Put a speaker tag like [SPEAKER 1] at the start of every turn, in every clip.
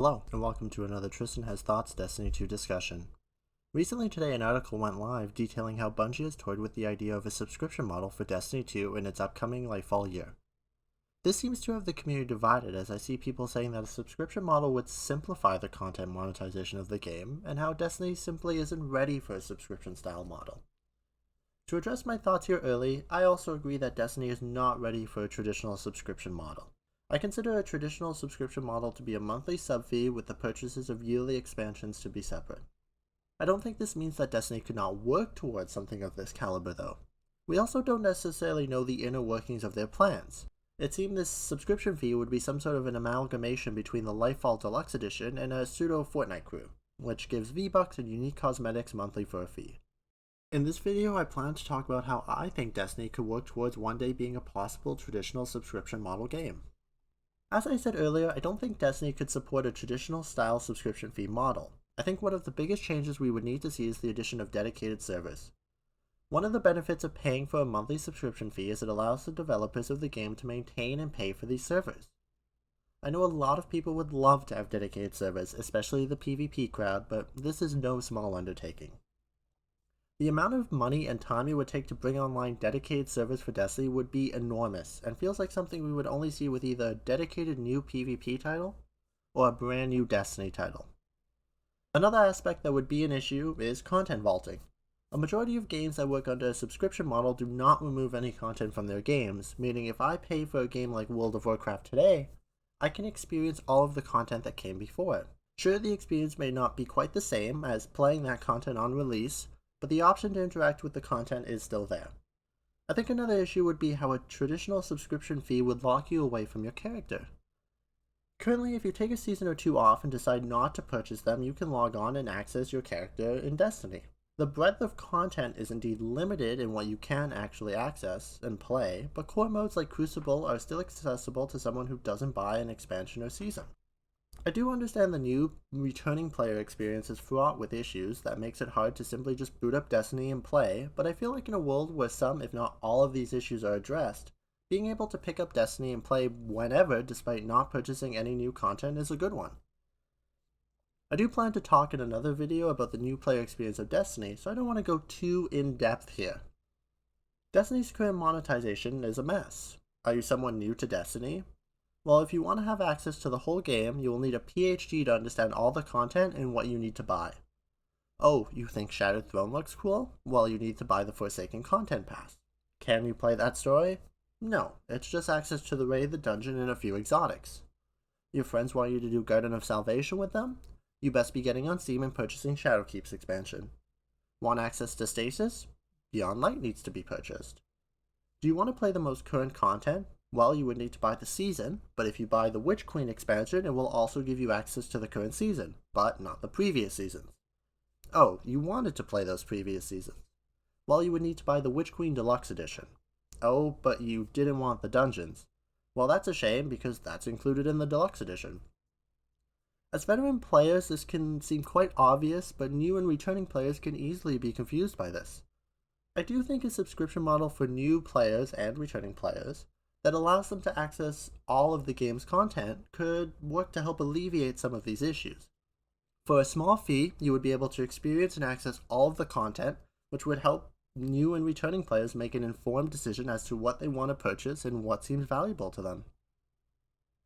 [SPEAKER 1] Hello, and welcome to another Tristan Has Thoughts Destiny 2 discussion. Recently today an article went live detailing how Bungie has toyed with the idea of a subscription model for Destiny 2 in its upcoming Lightfall year. This seems to have the community divided, as I see people saying that a subscription model would simplify the content monetization of the game, and how Destiny simply isn't ready for a subscription style model. To address my thoughts here early, I also agree that Destiny is not ready for a traditional subscription model. I consider a traditional subscription model to be a monthly sub fee with the purchases of yearly expansions to be separate. I don't think this means that Destiny could not work towards something of this caliber though. We also don't necessarily know the inner workings of their plans. It seemed this subscription fee would be some sort of an amalgamation between the Lightfall Deluxe Edition and a pseudo Fortnite crew, which gives V-Bucks and unique cosmetics monthly for a fee. In this video, I plan to talk about how I think Destiny could work towards one day being a possible traditional subscription model game. As I said earlier, I don't think Destiny could support a traditional style subscription fee model. I think one of the biggest changes we would need to see is the addition of dedicated servers. One of the benefits of paying for a monthly subscription fee is it allows the developers of the game to maintain and pay for these servers. I know a lot of people would love to have dedicated servers, especially the PvP crowd, but this is no small undertaking. The amount of money and time it would take to bring online dedicated servers for Destiny would be enormous, and feels like something we would only see with either a dedicated new PvP title or a brand new Destiny title. Another aspect that would be an issue is content vaulting. A majority of games that work under a subscription model do not remove any content from their games, meaning if I pay for a game like World of Warcraft today, I can experience all of the content that came before it. Sure, the experience may not be quite the same as playing that content on release, but the option to interact with the content is still there. I think another issue would be how a traditional subscription fee would lock you away from your character. Currently, if you take a season or two off and decide not to purchase them, you can log on and access your character in Destiny. The breadth of content is indeed limited in what you can actually access and play, but core modes like Crucible are still accessible to someone who doesn't buy an expansion or season. I do understand the new returning player experience is fraught with issues that makes it hard to simply just boot up Destiny and play, but I feel like in a world where some, if not all of these issues are addressed, being able to pick up Destiny and play whenever despite not purchasing any new content is a good one. I do plan to talk in another video about the new player experience of Destiny, so I don't want to go too in-depth here. Destiny's current monetization is a mess. Are you someone new to Destiny? Well, if you want to have access to the whole game, you will need a PhD to understand all the content and what you need to buy. Oh, you think Shattered Throne looks cool? Well, you need to buy the Forsaken Content Pass. Can you play that story? No, it's just access to the raid, the dungeon, and a few exotics. Your friends want you to do Garden of Salvation with them? You best be getting on Steam and purchasing Shadowkeep's expansion. Want access to Stasis? Beyond Light needs to be purchased. Do you want to play the most current content? Well, you would need to buy the season, but if you buy the Witch Queen expansion, it will also give you access to the current season, but not the previous seasons. Oh, you wanted to play those previous seasons. Well, you would need to buy the Witch Queen Deluxe Edition. Oh, but you didn't want the dungeons. Well, that's a shame, because that's included in the Deluxe Edition. As veteran players, this can seem quite obvious, but new and returning players can easily be confused by this. I do think a subscription model for new players and returning players that allows them to access all of the game's content could work to help alleviate some of these issues. For a small fee, you would be able to experience and access all of the content, which would help new and returning players make an informed decision as to what they want to purchase and what seems valuable to them.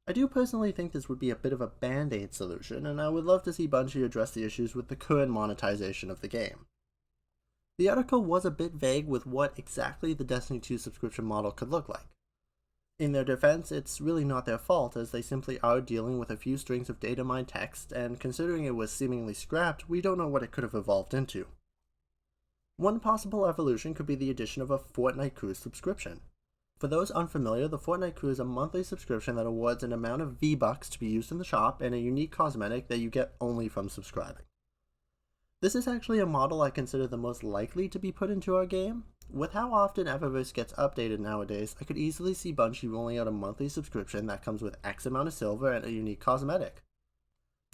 [SPEAKER 1] I do personally think this would be a bit of a band-aid solution, and I would love to see Bungie address the issues with the current monetization of the game. The article was a bit vague with what exactly the Destiny 2 subscription model could look like. In their defense, it's really not their fault, as they simply are dealing with a few strings of datamined text, and considering it was seemingly scrapped, we don't know what it could have evolved into. One possible evolution could be the addition of a Fortnite Crew subscription. For those unfamiliar, the Fortnite Crew is a monthly subscription that awards an amount of V-Bucks to be used in the shop and a unique cosmetic that you get only from subscribing. This is actually a model I consider the most likely to be put into our game. With how often Eververse gets updated nowadays, I could easily see Bungie rolling out a monthly subscription that comes with X amount of silver and a unique cosmetic.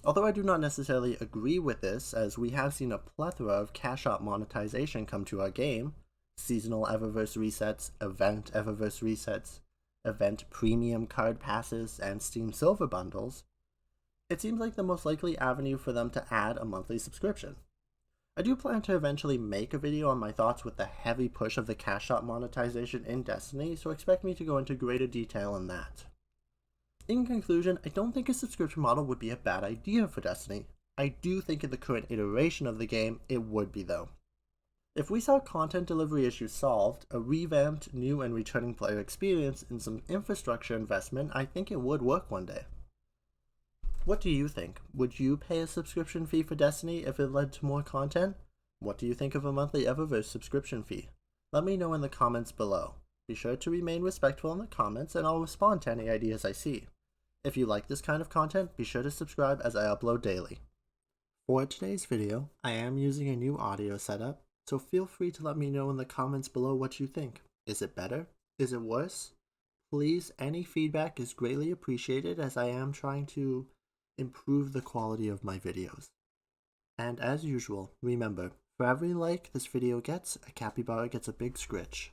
[SPEAKER 1] Although I do not necessarily agree with this, as we have seen a plethora of cash-out monetization come to our game, seasonal Eververse resets, event Eververse resets, event premium card passes, and Steam Silver bundles, It seems like the most likely avenue for them to add a monthly subscription. I do plan to eventually make a video on my thoughts with the heavy push of the cash shop monetization in Destiny, so expect me to go into greater detail on that. In conclusion, I don't think a subscription model would be a bad idea for Destiny. I do think in the current iteration of the game, it would be though. If we saw content delivery issues solved, a revamped, new and returning player experience, and some infrastructure investment, I think it would work one day. What do you think? Would you pay a subscription fee for Destiny if it led to more content? What do you think of a monthly Eververse subscription fee? Let me know in the comments below. Be sure to remain respectful in the comments and I'll respond to any ideas I see. If you like this kind of content, be sure to subscribe as I upload daily. For today's video, I am using a new audio setup, so feel free to let me know in the comments below what you think. Is it better? Is it worse? Please, any feedback is greatly appreciated as I am trying to improve the quality of my videos. And as usual, remember, for every like this video gets, a capybara gets a big scritch.